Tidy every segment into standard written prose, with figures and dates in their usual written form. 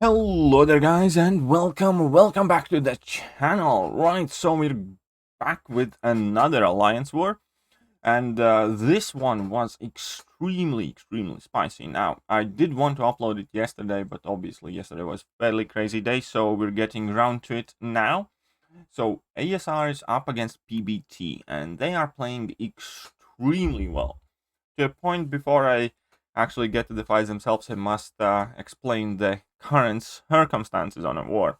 Hello there guys and welcome back to the channel. Right, so we're back with another Alliance War, and this one was extremely spicy. Now, I did want to upload it yesterday, but obviously yesterday was a fairly crazy day, so we're getting around to it now. So ASR is up against PBT, and they are playing extremely well. To a point, before I actually get to the fights themselves, I must explain the current circumstances on a war.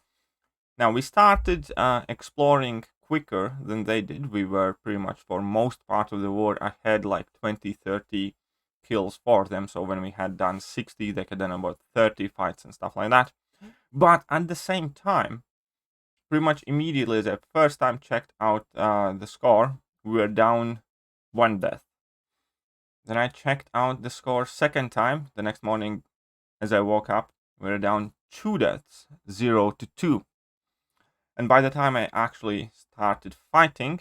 Now, we started exploring quicker than they did. We were pretty much for most part of the war ahead, like 20-30 kills for them. So when we had done 60, they had done about 30 fights and stuff like that. But at the same time, pretty much immediately as I first time checked out the score, we were down 1 death. Then I checked out the score second time. The next morning, as I woke up, we were down 2 deaths, 0-2. And by the time I actually started fighting,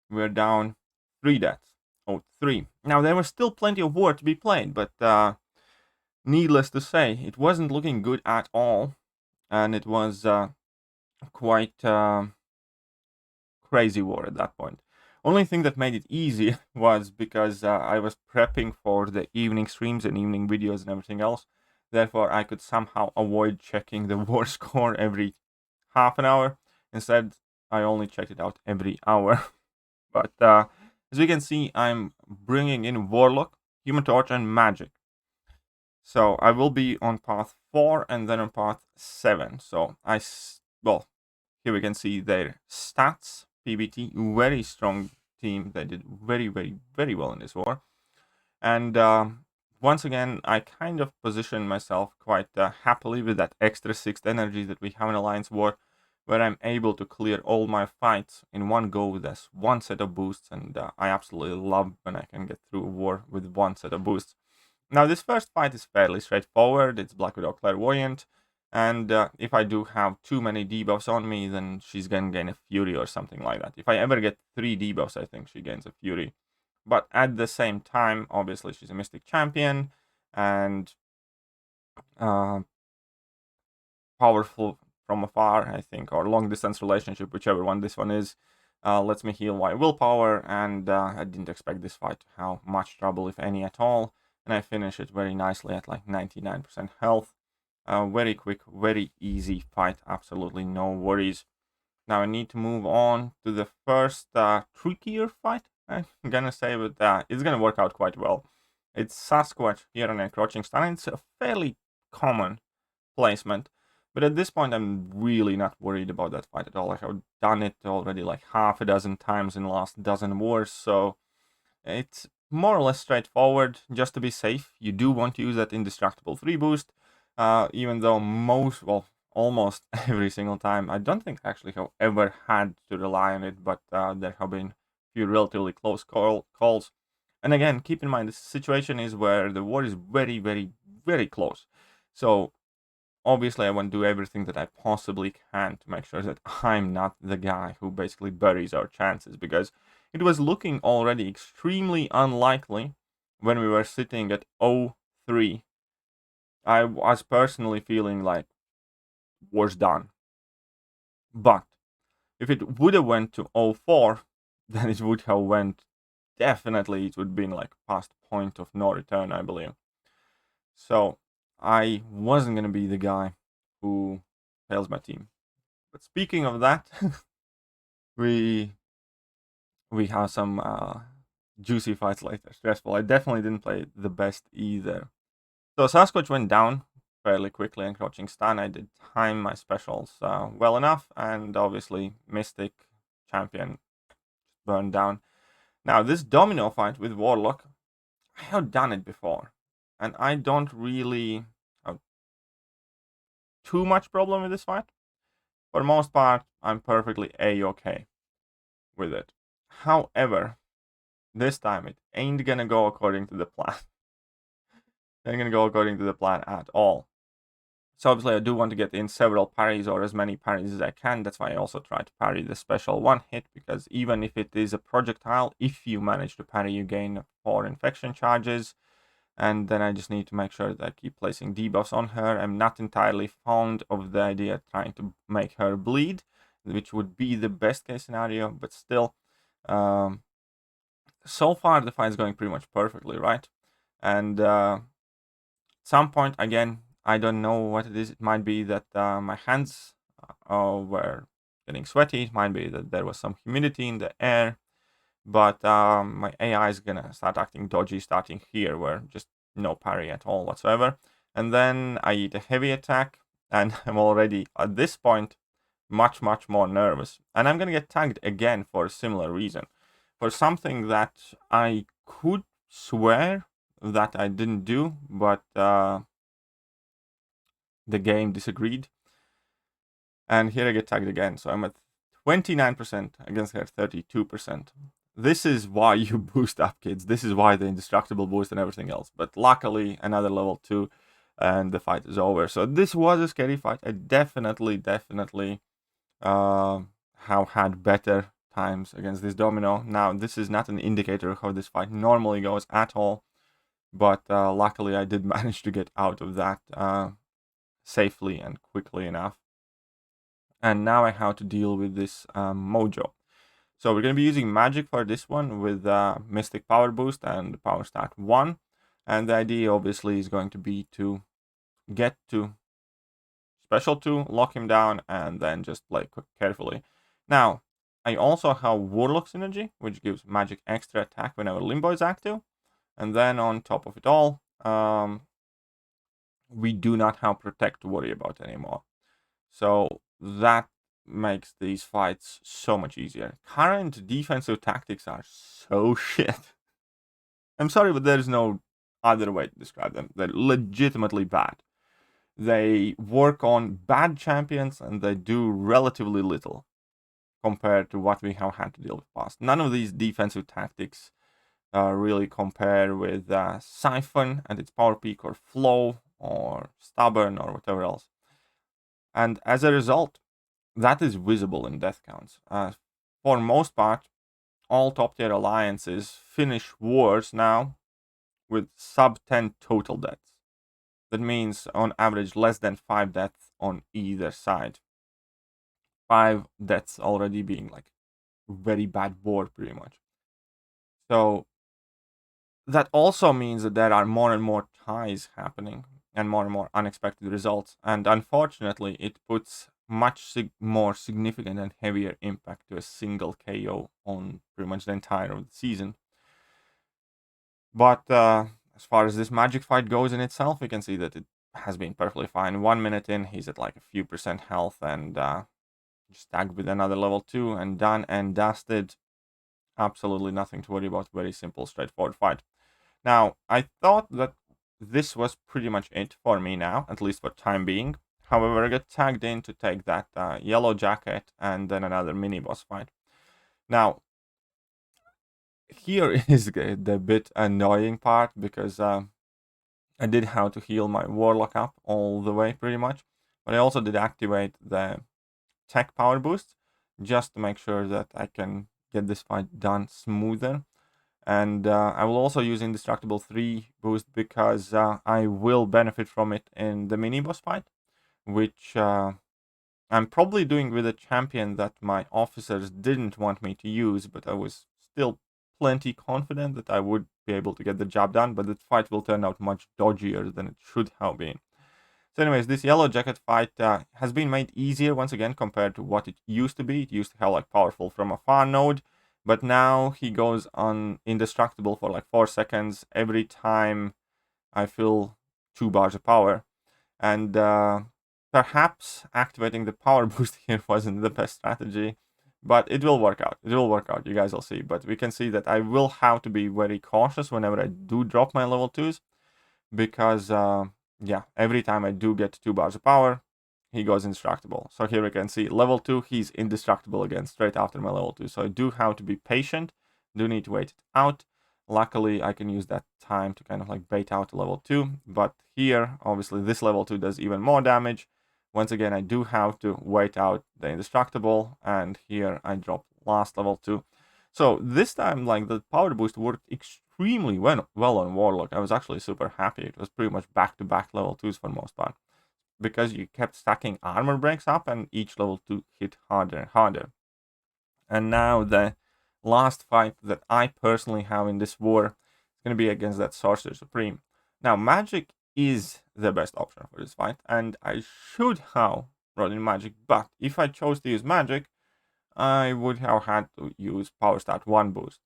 we were down 3 deaths. Oh, 3. Now, there was still plenty of war to be played, but needless to say, it wasn't looking good at all. And it was quite crazy war at that point. Only thing that made it easy was because I was prepping for the evening streams and evening videos and everything else. Therefore, I could somehow avoid checking the war score every half an hour. Instead, I only checked it out every hour. But as you can see, I'm bringing in Warlock, Human Torch, and Magic. So I will be on path 4 and then on path 7. So here we can see their stats. PBT, very strong team. They did very well in this war. And once again, I kind of positioned myself quite happily with that extra 6 energy that we have in Alliance War, where I'm able to clear all my fights in one go with this one set of boosts. And I absolutely love when I can get through a war with one set of boosts. Now, this first fight is fairly straightforward. It's Black Widow Clairvoyant. And if I do have too many debuffs on me, then she's gonna gain a Fury or something like that. If I ever get 3 debuffs, I think she gains a Fury. But at the same time, obviously, she's a Mystic Champion, and powerful from afar, I think, or long distance relationship, whichever one this one is, lets me heal my willpower, and I didn't expect this fight to have much trouble, if any at all, and I finish it very nicely at like 99% health. Very quick, very easy fight, absolutely no worries. Now I need to move on to the first trickier fight, I'm gonna say, but it's gonna work out quite well. It's Sasquatch here on Encroaching Stun. It's a fairly common placement, but at this point I'm really not worried about that fight at all. I have done it already like half a dozen times in the last dozen wars, so it's more or less straightforward. Just to be safe, you do want to use that Indestructible 3 boost, even though almost every single time, I don't think actually have ever had to rely on it, but there have been a few relatively close calls. And again, keep in mind, this situation is where the war is very close. So obviously I want to do everything that I possibly can to make sure that I'm not the guy who basically buries our chances, because it was looking already extremely unlikely when we were sitting at 0-3. I was personally feeling like war's done. But if it would have went to 0-4, then it would have went, definitely it would have been like past point of no return, I believe. So I wasn't going to be the guy who fails my team. But speaking of that, we have some juicy fights later. Stressful. I definitely didn't play the best either. So Sasquatch went down fairly quickly, Encroaching Stun. I did time my specials well enough, and obviously Mystic Champion burned down. Now, this Domino fight with Warlock, I have done it before, and I don't really have too much problem with this fight. For the most part, I'm perfectly A-okay with it. However, this time it ain't gonna go according to the plan. It ain't gonna go according to the plan at all. So obviously I do want to get in several parries, or as many parries as I can. That's why I also try to parry the special one hit, because even if it is a projectile, if you manage to parry, you gain 4 infection charges. And then I just need to make sure that I keep placing debuffs on her. I'm not entirely fond of the idea of trying to make her bleed, which would be the best case scenario, but still, so far the fight is going pretty much perfectly, right? And some point, again, I don't know what it is. It might be that my hands were getting sweaty. It might be that there was some humidity in the air. But my AI is gonna start acting dodgy starting here, where just no parry at all whatsoever. And then I eat a heavy attack, and I'm already, at this point, much more nervous. And I'm gonna get tagged again for a similar reason. For something that I could swear that I didn't do, but the game disagreed. And here I get tagged again, so I'm at 29% against her 32%. This is why you boost up, kids. This is why the indestructible boost and everything else. But luckily, another level 2, and the fight is over. So this was a scary fight. I definitely have had better times against this Domino. Now, this is not an indicator of how this fight normally goes at all. But luckily, I did manage to get out of that safely and quickly enough. And now I have to deal with this Mojo. So we're going to be using magic for this one with Mystic Power Boost and Power Stat 1. And the idea obviously is going to be to get to Special 2, lock him down, and then just play carefully. Now, I also have Warlock Synergy, which gives magic extra attack whenever Limbo is active. And then on top of it all, we do not have Protect to worry about anymore. So that makes these fights so much easier. Current defensive tactics are so shit. I'm sorry, but there's no other way to describe them. They're legitimately bad. They work on bad champions and they do relatively little compared to what we have had to deal with past. None of these defensive tactics really compare with Siphon and its power peak, or Flow, or Stubborn, or whatever else. And as a result, that is visible in death counts. For most part, all top tier alliances finish wars now with sub 10 total deaths. That means on average less than 5 deaths on either side. 5 deaths already being like very bad war pretty much. So that also means that there are more and more ties happening and more unexpected results. And unfortunately, it puts much more significant and heavier impact to a single KO on pretty much the entire of the season. But as far as this magic fight goes in itself, we can see that it has been perfectly fine. 1 minute in, he's at like a few percent health, and just tagged with another level 2 and done and dusted. Absolutely nothing to worry about. Very simple, straightforward fight. Now, I thought that this was pretty much it for me now, at least for time being. However, I got tagged in to take that yellow jacket and then another mini boss fight. Now, here is the bit annoying part, because I did have to heal my Warlock up all the way pretty much, but I also did activate the tech power boost just to make sure that I can get this fight done smoother. And I will also use Indestructible 3 boost because I will benefit from it in the mini boss fight, which I'm probably doing with a champion that my officers didn't want me to use, but I was still plenty confident that I would be able to get the job done, but the fight will turn out much dodgier than it should have been. So anyways, this yellow jacket fight has been made easier once again compared to what it used to be. It used to have like powerful from afar node, but now he goes on indestructible for like 4 seconds every time I fill 2 bars of power. And perhaps activating the power boost here wasn't the best strategy, but it will work out. It will work out, you guys will see. But we can see that I will have to be very cautious whenever I do drop my level 2s, because yeah, every time I do get 2 bars of power, he goes indestructible. So here we can see level 2, he's indestructible again straight after my level 2. So I do have to be patient, do need to wait it out. Luckily, I can use that time to kind of like bait out level 2. But here, obviously, this level 2 does even more damage. Once again, I do have to wait out the indestructible. And here I drop last level 2. So this time, like, the power boost worked extremely well on Warlock. I was actually super happy. It was pretty much back-to-back level 2s for the most part, because you kept stacking armor breaks up and each level 2 hit harder and harder. And now the last fight that I personally have in this war is going to be against that Sorcerer Supreme. Now, magic is the best option for this fight, and I should have brought in magic, but if I chose to use magic, I would have had to use Power Stat 1 boost.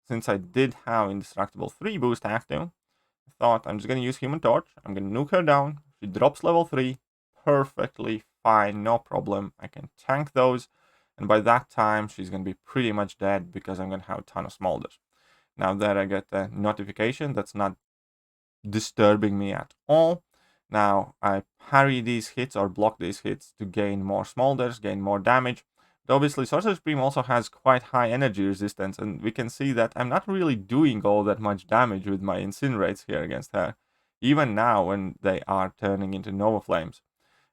Since I did have Indestructible 3 boost active, I thought I'm just going to use Human Torch. I'm going to nuke her down. She drops level 3. Perfectly fine, no problem. I can tank those. And by that time, she's going to be pretty much dead because I'm going to have a ton of smolders. Now that I get a notification, that's not disturbing me at all. Now I parry these hits or block these hits to gain more smolders, gain more damage. But obviously, Sorcerer Supreme also has quite high energy resistance, and we can see that I'm not really doing all that much damage with my Incinerates here against her, even now when they are turning into Nova Flames.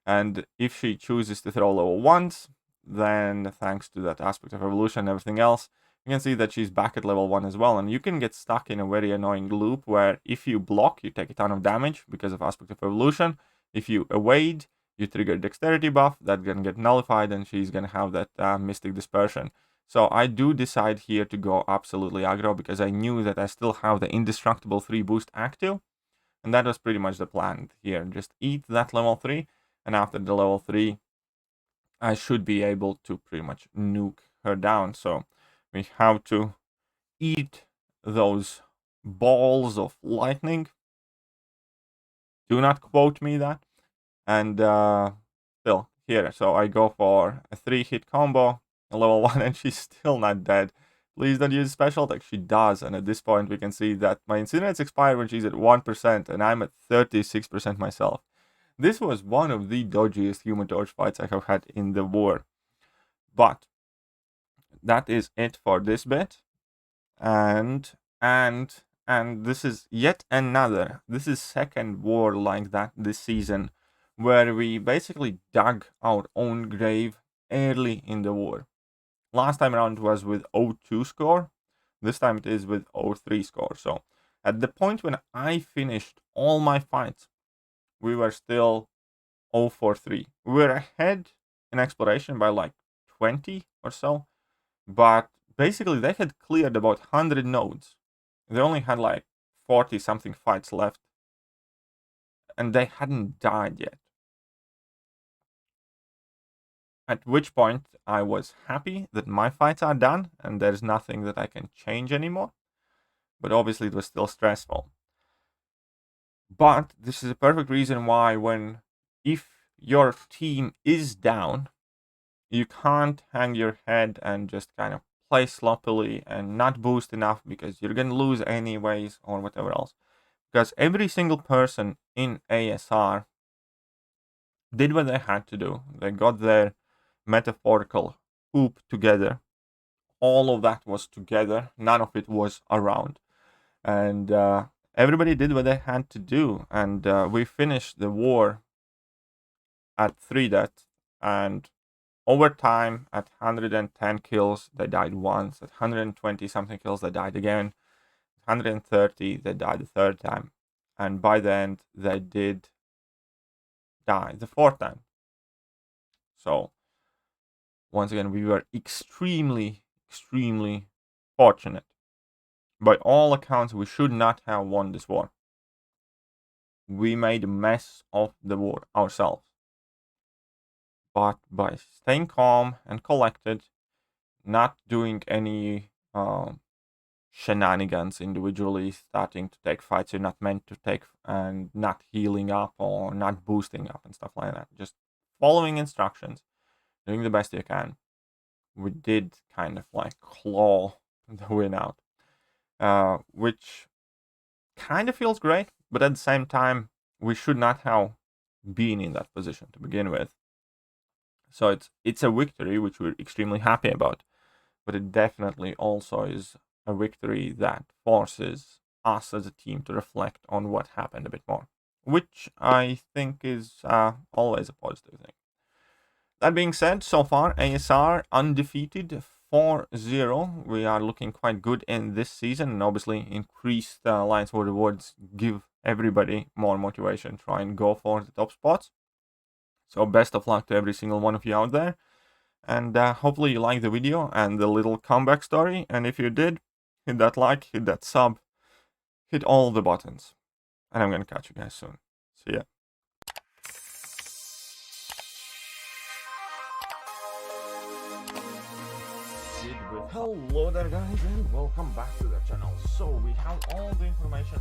And if she chooses to throw level 1s, then thanks to that aspect of evolution and everything else, you can see that she's back at level 1 as well. And you can get stuck in a very annoying loop where if you block, you take a ton of damage because of aspect of evolution. If you evade, you trigger dexterity buff, that can get nullified, and she's going to have that mystic dispersion. So I do decide here to go absolutely aggro because I knew that I still have the Indestructible 3 boost active. And that was pretty much the plan here. Just eat that level 3, and after the level 3, I should be able to pretty much nuke her down. So we have to eat those balls of lightning. Do not quote me that. And still here. So I go for a 3-hit combo, a level 1, and she's still not dead. Please don't use special attack. She does. And at this point, we can see that my Incinerates expire when she's at 1%, and I'm at 36% myself. This was one of the dodgiest Human Torch fights I have had in the war. But that is it for this bit. And this is yet another. This is second war like that this season, where we basically dug our own grave early in the war. Last time around was with 0-2 score. This time it is with 0-3 score. So at the point when I finished all my fights, we were still 0-4-3. We were ahead in exploration by like 20 or so, but basically they had cleared about 100 nodes. They only had like 40 something fights left, and they hadn't died yet. At which point I was happy that my fights are done and there's nothing that I can change anymore. But obviously it was still stressful. But this is a perfect reason why if your team is down, you can't hang your head and just kind of play sloppily and not boost enough because you're going to lose anyways or whatever else. Because every single person in ASR did what they had to do. They got their metaphorical hoop together. All of that was together. None of it was around. And everybody did what they had to do. And we finished the war at 3 deaths. And over time, at 110 kills, they died once. At 120 something kills, they died again. 130, they died the 3rd time. And by the end, they did die the 4th time. So once again, we were extremely fortunate. By all accounts, we should not have won this war. We made a mess of the war ourselves. But by staying calm and collected, not doing any shenanigans individually, starting to take fights you're not meant to take, and not healing up or not boosting up and stuff like that, just following instructions, doing the best you can, we did kind of like claw the win out, which kind of feels great, but at the same time, we should not have been in that position to begin with. So it's a victory which we're extremely happy about, but it definitely also is a victory that forces us as a team to reflect on what happened a bit more, which I think is always a positive thing. That being said, so far ASR undefeated, 4-0. We are looking quite good in this season, and obviously increased Alliance War rewards give everybody more motivation to try and go for the top spots. So best of luck to every single one of you out there, and hopefully you liked the video and the little comeback story, and if you did, hit that like, hit that sub, hit all the buttons, and I'm gonna catch you guys soon. See ya. Hello there guys, and welcome back to the channel. So we have all the information